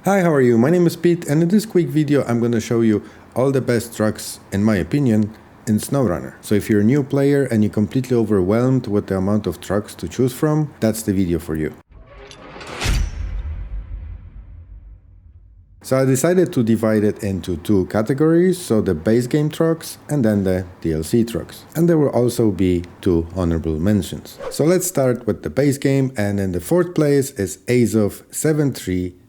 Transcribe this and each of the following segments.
Hi, how are you? My name is Pete, and in this quick video I'm going to show you all the best trucks, in my opinion, in Snowrunner. So if you're a new player and you're completely overwhelmed with the amount of trucks to choose from, that's the video for you. So I decided to divide it into two categories, so the base game trucks and then the DLC trucks. And there will also be two honorable mentions. So let's start with the base game, and in the fourth place is Azov 73210.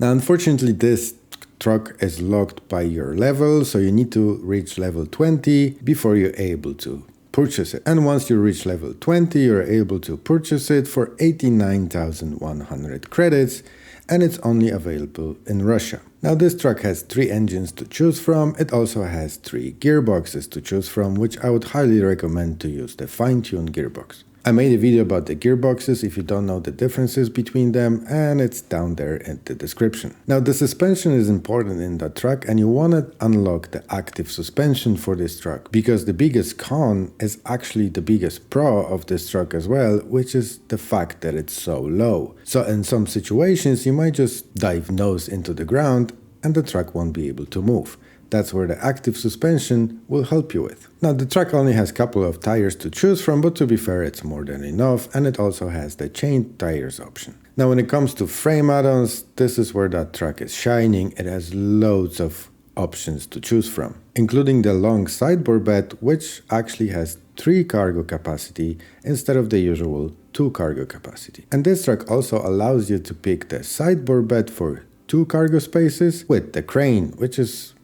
Now unfortunately this truck is locked by your level, so you need to reach level 20 before you're able to purchase it. And once you reach level 20, you're able to purchase it for 89,100 credits, and it's only available in Russia. Now this truck has 3 engines to choose from. It also has 3 gearboxes to choose from, which I would highly recommend to use the fine-tuned gearbox. I made a video about the gearboxes if you don't know the differences between them, and it's down there in the description. Now the suspension is important in that truck, and you want to unlock the active suspension for this truck, because the biggest con is actually the biggest pro of this truck as well, which is the fact that it's so low. So in some situations you might just dive nose into the ground and the truck won't be able to move. That's where the active suspension will help you with. Now the truck only has a couple of tires to choose from, but to be fair it's more than enough, and it also has the chain tires option. Now when it comes to frame add-ons, this is where that truck is shining. It has loads of options to choose from, including the long sideboard bed, which actually has 3 cargo capacity instead of the usual 2 cargo capacity. And this truck also allows you to pick the sideboard bed for 2 cargo spaces with the crane, which is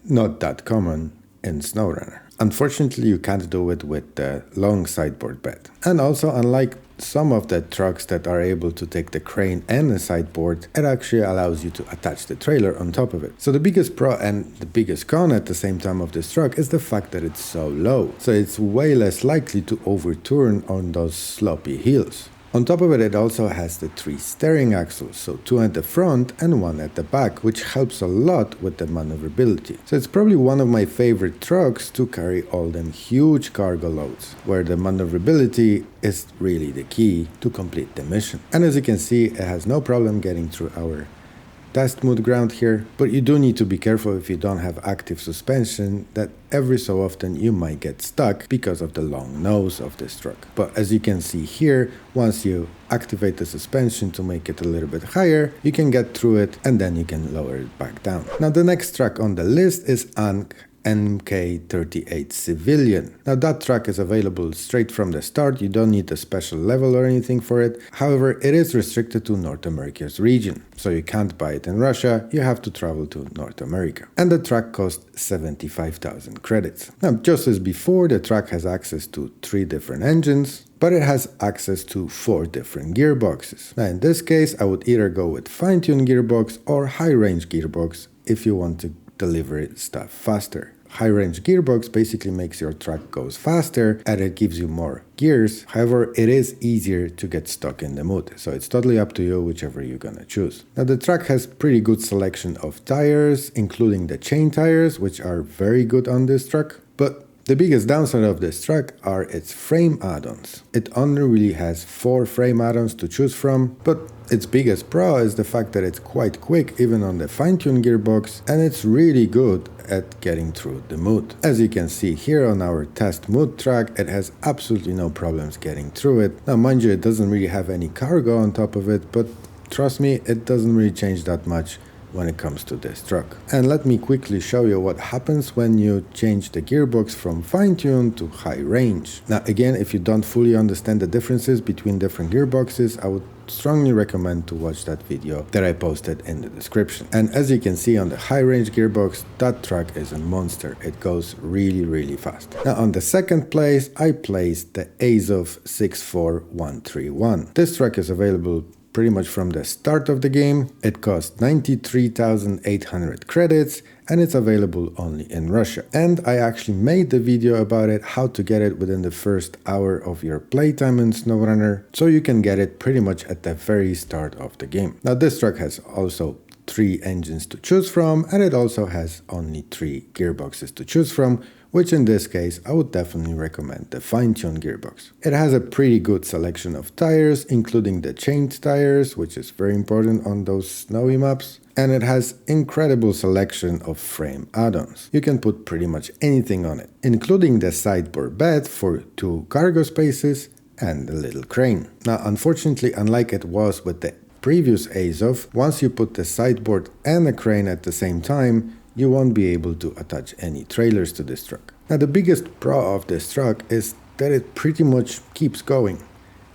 not that common in Snowrunner. Unfortunately, you can't do it with the long sideboard bed. And also, unlike some of the trucks that are able to take the crane and the sideboard, it actually allows you to attach the trailer on top of it. So the biggest pro and the biggest con at the same time of this truck is the fact that it's so low. So it's way less likely to overturn on those sloppy hills. On top of it, it also has the 3 steering axles, so 2 at the front and 1 at the back, which helps a lot with the maneuverability. So it's probably one of my favorite trucks to carry all them huge cargo loads, where the maneuverability is really the key to complete the mission. And as you can see, it has no problem getting through our test mode ground here, but you do need to be careful if you don't have active suspension, that every so often you might get stuck because of the long nose of this truck. But as you can see here, once you activate the suspension to make it a little bit higher, you can get through it and then you can lower it back down. Now the next truck on the list is MK38 Civilian. Now that truck is available straight from the start. You don't need a special level or anything for it. However, it is restricted to North America's region, so you can't buy it in Russia. You have to travel to North America. And the truck costs 75,000 credits. Now just as before, the truck has access to 3 different engines, but it has access to 4 different gearboxes. Now in this case, I would either go with fine-tuned gearbox or high-range gearbox if you want to deliver stuff faster. High-range gearbox basically makes your truck goes faster and it gives you more gears. However, it is easier to get stuck in the mud, so it's totally up to you whichever you're gonna choose. Now the truck has pretty good selection of tires, including the chain tires, which are very good on this truck, but the biggest downside of this truck are its frame add-ons. It only really has 4 frame add-ons to choose from, but its biggest pro is the fact that it's quite quick even on the fine-tuned gearbox, and it's really good at getting through the mud. As you can see here on our test mud track, it has absolutely no problems getting through it. Now mind you, it doesn't really have any cargo on top of it, but trust me, it doesn't really change that much when it comes to this truck. And let me quickly show you what happens when you change the gearbox from fine-tune to high range. Now again, if you don't fully understand the differences between different gearboxes, I would strongly recommend to watch that video that I posted in the description. And as you can see on the high range gearbox, that truck is a monster. It goes really fast. Now on the second place, I placed the Azov 64131. This truck is available pretty much from the start of the game. It costs 93,800 credits and it's available only in Russia. And I actually made the video about it, how to get it within the first hour of your playtime in Snowrunner, so you can get it pretty much at the very start of the game. Now this truck has also 3 engines to choose from, and it also has only 3 gearboxes to choose from, which in this case I would definitely recommend the fine-tuned gearbox. It has a pretty good selection of tires, including the chained tires, which is very important on those snowy maps. And it has incredible selection of frame add-ons. You can put pretty much anything on it, including the sideboard bed for 2 cargo spaces and a little crane. Now, unfortunately, unlike it was with the previous Azov, once you put the sideboard and the crane at the same time, you won't be able to attach any trailers to this truck. Now, the biggest pro of this truck is that it pretty much keeps going.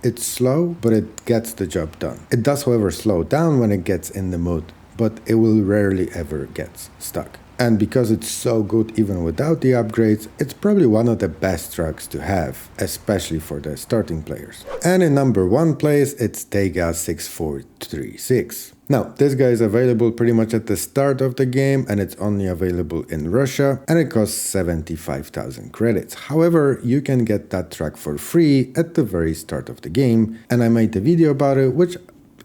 It's slow, but it gets the job done. It does, however, slow down when it gets in the mood, but it will rarely ever get stuck. And because it's so good even without the upgrades, it's probably one of the best trucks to have, especially for the starting players. And in number 1 place, it's Tayga 6436. Now, this guy is available pretty much at the start of the game, and it's only available in Russia, and it costs 75,000 credits. However, you can get that truck for free at the very start of the game, and I made a video about it, which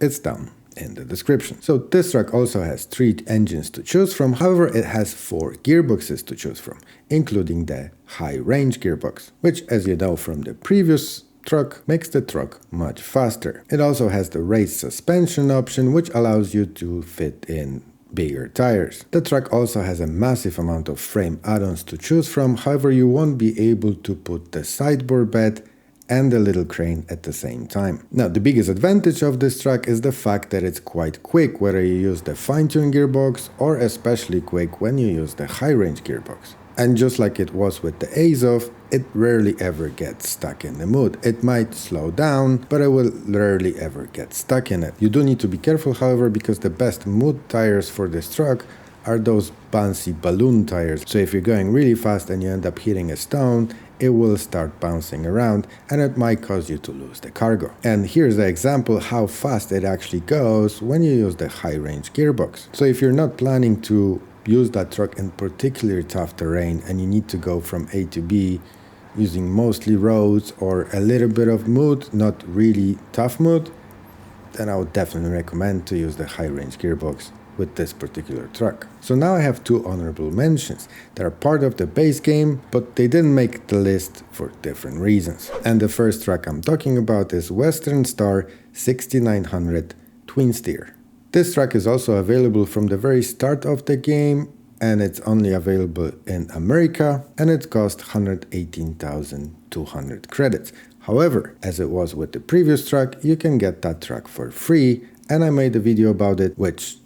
is down in the description. So this truck also has 3 engines to choose from, however it has 4 gearboxes to choose from, including the high range gearbox, which, as you know from the previous truck, makes the truck much faster. It also has the raised suspension option, which allows you to fit in bigger tires. The truck also has a massive amount of frame add-ons to choose from, however you won't be able to put the sideboard bed and the little crane at the same time. Now, the biggest advantage of this truck is the fact that it's quite quick, whether you use the fine-tuned gearbox or especially quick when you use the high-range gearbox. And just like it was with the Azov, it rarely ever gets stuck in the mud. It might slow down, but it will rarely ever get stuck in it. You do need to be careful, however, because the best mud tires for this truck are those bouncy balloon tires. So if you're going really fast and you end up hitting a stone, it will start bouncing around and it might cause you to lose the cargo. And here's the example how fast it actually goes when you use the high range gearbox. So if you're not planning to use that truck in particularly tough terrain and you need to go from A to B using mostly roads or a little bit of mud, not really tough mud, then I would definitely recommend to use the high range gearbox with this particular truck. So now I have 2 honorable mentions that are part of the base game, but they didn't make the list for different reasons. And the first truck I'm talking about is Western Star 6900 TwinSteer. This truck is also available from the very start of the game, and it's only available in America, and it cost 118,200 credits. However, as it was with the previous truck, you can get that truck for free, and I made a video about it, which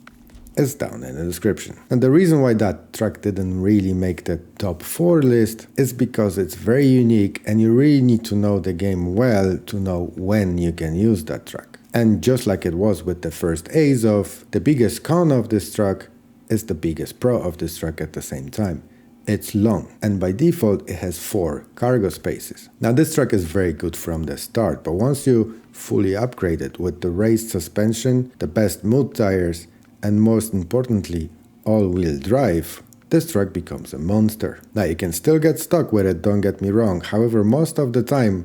is down in the description. And the reason why that truck didn't really make the top 4 list is because it's very unique and you really need to know the game well to know when you can use that truck. And just like it was with the first Azov, the biggest con of this truck is the biggest pro of this truck at the same time. It's long, and by default it has 4 cargo spaces. Now this truck is very good from the start, but once you fully upgrade it with the raised suspension, the best mud tires, and most importantly, all-wheel drive, this truck becomes a monster. Now you can still get stuck with it, don't get me wrong, however most of the time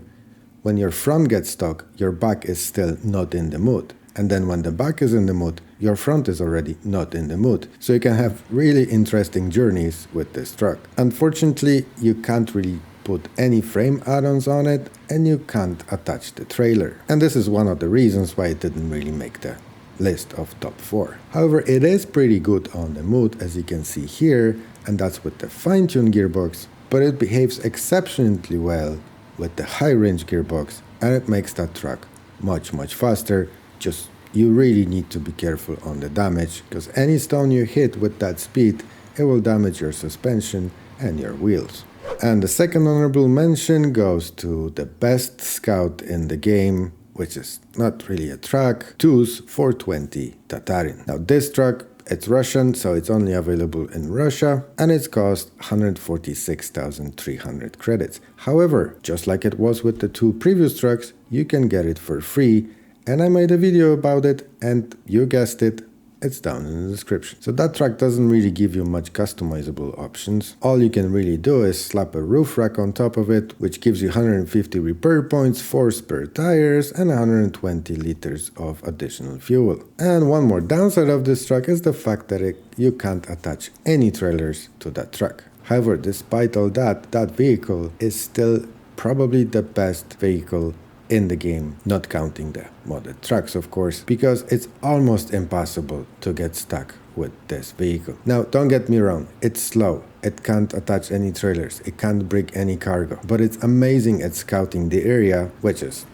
when your front gets stuck, your back is still not in the mud. And then when the back is in the mud, your front is already not in the mud. So you can have really interesting journeys with this truck. Unfortunately, you can't really put any frame add-ons on it and you can't attach the trailer. And this is one of the reasons why it didn't really make the list of top 4. However, it is pretty good on the mud, as you can see here, and that's with the fine-tuned gearbox, but it behaves exceptionally well with the high-range gearbox, and it makes that truck much faster. Just you really need to be careful on the damage, because any stone you hit with that speed, it will damage your suspension and your wheels. And the second honorable mention goes to the best scout in the game, which is not really a truck, TUS 420 Tatarin. Now this truck, it's Russian, so it's only available in Russia, and it's cost 146,300 credits. However, just like it was with the 2 previous trucks, you can get it for free, and I made a video about it, and you guessed it, it's down in the description. So that truck doesn't really give you much customizable options. All you can really do is slap a roof rack on top of it, which gives you 150 repair points, 4 spare tires, and 120 liters of additional fuel. And one more downside of this truck is the fact that you can't attach any trailers to that truck. However, despite all that, that vehicle is still probably the best vehicle in the game, not counting the modded trucks of course, because it's almost impossible to get stuck with this vehicle. Now don't get me wrong, it's slow, it can't attach any trailers, it can't bring any cargo, but it's amazing at scouting the area, which is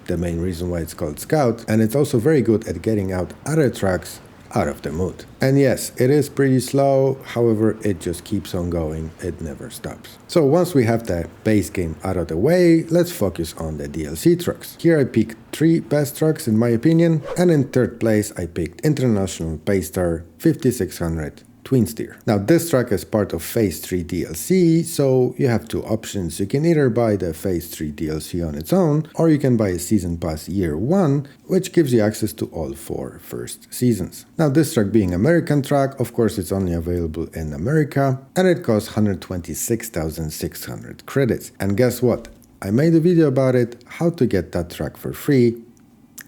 the main reason why it's called Scout, and it's also very good at getting out other trucks out of the mood. And yes, it is pretty slow, however it just keeps on going, it never stops. So once we have the base game out of the way, let's focus on the DLC trucks. Here I picked 3 best trucks in my opinion, and in third place I picked International Paystar 5600 TwinSteer. Now this truck is part of Phase 3 DLC, so you have 2 options. You can either buy the Phase 3 DLC on its own, or you can buy a Season Pass Year 1, which gives you access to all 4 first seasons. Now this truck being American truck, of course it's only available in America, and it costs 126,600 credits. And guess what? I made a video about it, how to get that truck for free,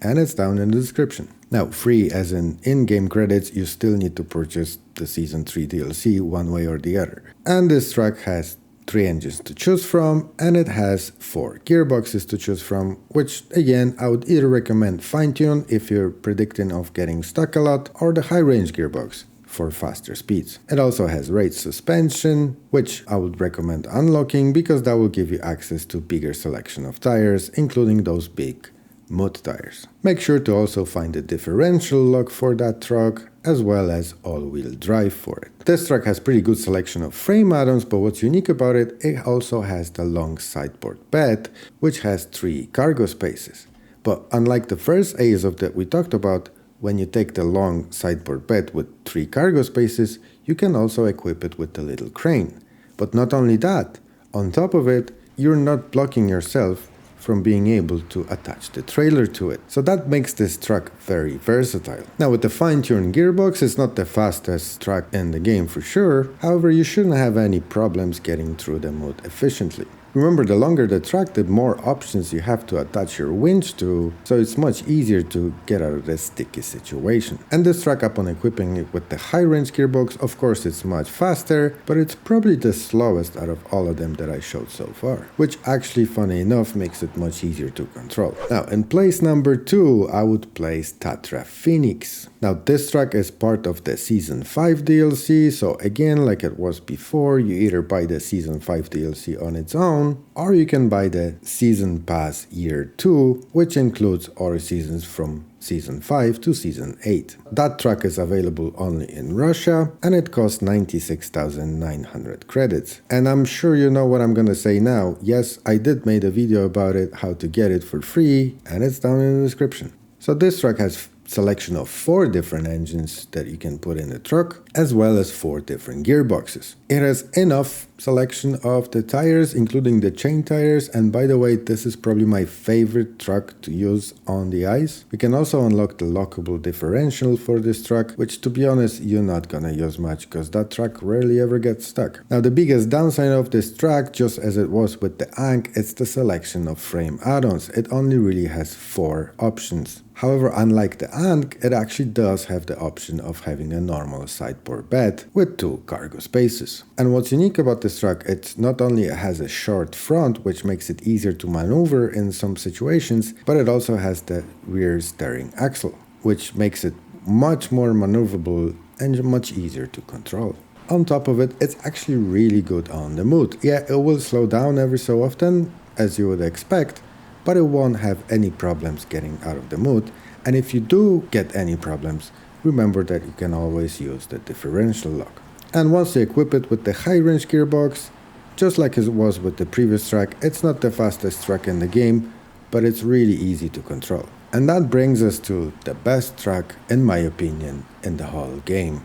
and it's down in the description. Now, free as in-game credits, you still need to purchase the Season 3 DLC one way or the other. And this truck has 3 engines to choose from, and it has 4 gearboxes to choose from, which again, I would either recommend fine-tune if you're predicting of getting stuck a lot, or the high-range gearbox for faster speeds. It also has raised suspension, which I would recommend unlocking because that will give you access to bigger selection of tires, including those big mud tires. Make sure to also find a differential lock for that truck, as well as all-wheel drive for it. This truck has pretty good selection of frame add-ons, but what's unique about it, it also has the long sideboard bed, which has 3 cargo spaces. But unlike the first Azov that we talked about, when you take the long sideboard bed with 3 cargo spaces, you can also equip it with the little crane. But not only that, on top of it, you're not blocking yourself from being able to attach the trailer to it. So that makes this truck very versatile. Now with the fine-tuned gearbox, it's not the fastest truck in the game for sure, however you shouldn't have any problems getting through the mud efficiently. Remember, the longer the truck, the more options you have to attach your winch to, so it's much easier to get out of this sticky situation. And this truck, upon equipping it with the high-range gearbox, of course it's much faster, but it's probably the slowest out of all of them that I showed so far, which actually, funny enough, makes it much easier to control. Now, in place number 2, I would place Tatra Phoenix. Now, this truck is part of the Season 5 DLC, so again, like it was before, you either buy the Season 5 DLC on its own, or you can buy the Season Pass Year 2, which includes all seasons from Season 5 to Season 8. That truck is available only in Russia, and it costs 96,900 credits. And I'm sure you know what I'm gonna say now. Yes, I did make a video about it, how to get it for free, and it's down in the description. So this truck has selection of 4 different engines that you can put in the truck, as well as 4 different gearboxes. It has enough selection of the tires, including the chain tires, and by the way, this is probably my favorite truck to use on the ice. We can also unlock the lockable differential for this truck, which to be honest, you're not gonna use much, because that truck rarely ever gets stuck. Now the biggest downside of this truck, just as it was with the Ankh, it's the selection of frame add-ons. It only really has 4 options. However, unlike the Ankh, it actually does have the option of having a normal sideboard bed with 2 cargo spaces. And what's unique about this truck, it's not only has a short front, which makes it easier to maneuver in some situations, but it also has the rear steering axle, which makes it much more maneuverable and much easier to control. On top of it, it's actually really good on the mud. Yeah, it will slow down every so often, as you would expect, but it won't have any problems getting out of the mud. And if you do get any problems, remember that you can always use the differential lock. And once you equip it with the high-range gearbox, just like it was with the previous truck, it's not the fastest truck in the game, but it's really easy to control. And that brings us to the best truck, in my opinion, in the whole game.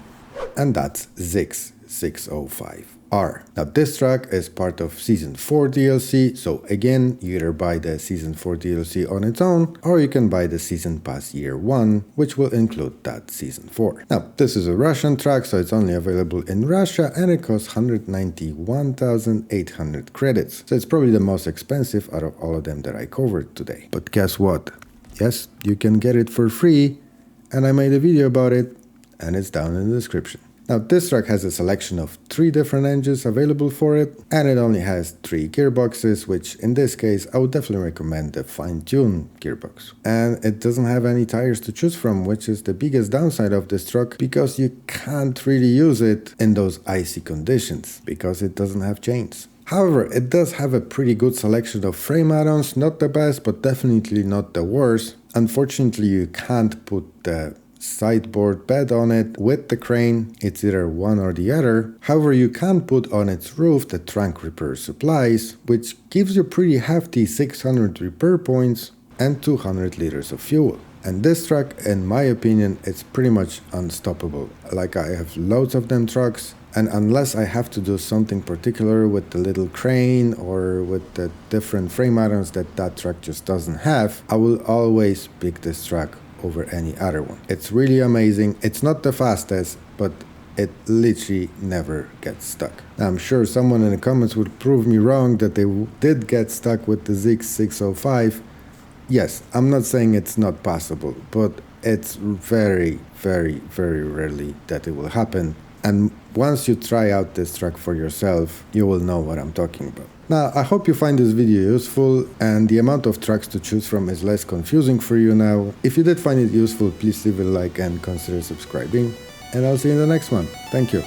And that's Zix 605R. Now this truck is part of Season 4 DLC, so again, you either buy the Season 4 DLC on its own, or you can buy the Season Pass Year 1, which will include that Season 4. Now, this is a Russian truck, so it's only available in Russia, and it costs 191,800 credits. So it's probably the most expensive out of all of them that I covered today. But guess what? Yes, you can get it for free, and I made a video about it, and it's down in the description. Now this truck has a selection of 3 different engines available for it, and it only has 3 gearboxes, which in this case I would definitely recommend the fine-tune gearbox. And it doesn't have any tires to choose from, which is the biggest downside of this truck, because you can't really use it in those icy conditions, because it doesn't have chains. However, it does have a pretty good selection of frame add-ons, not the best, but definitely not the worst. Unfortunately, you can't put the sideboard bed on it with the crane, it's either one or the other. However, you can put on its roof the trunk repair supplies, which gives you pretty hefty 600 repair points and 200 liters of fuel. And this truck, in my opinion, it's pretty much unstoppable. Like, I have loads of them trucks, and unless I have to do something particular with the little crane or with the different frame add-ons that truck just doesn't have, I will always pick this truck over any other one. It's really amazing. It's not the fastest, but it literally never gets stuck. Now, I'm sure someone in the comments would prove me wrong that they did get stuck with the ZX605. Yes, I'm not saying it's not possible, but it's very, very, very rarely that it will happen. And once you try out this truck for yourself, you will know what I'm talking about. Now, I hope you find this video useful and the amount of trucks to choose from is less confusing for you now. If you did find it useful, please leave a like and consider subscribing. And I'll see you in the next one. Thank you.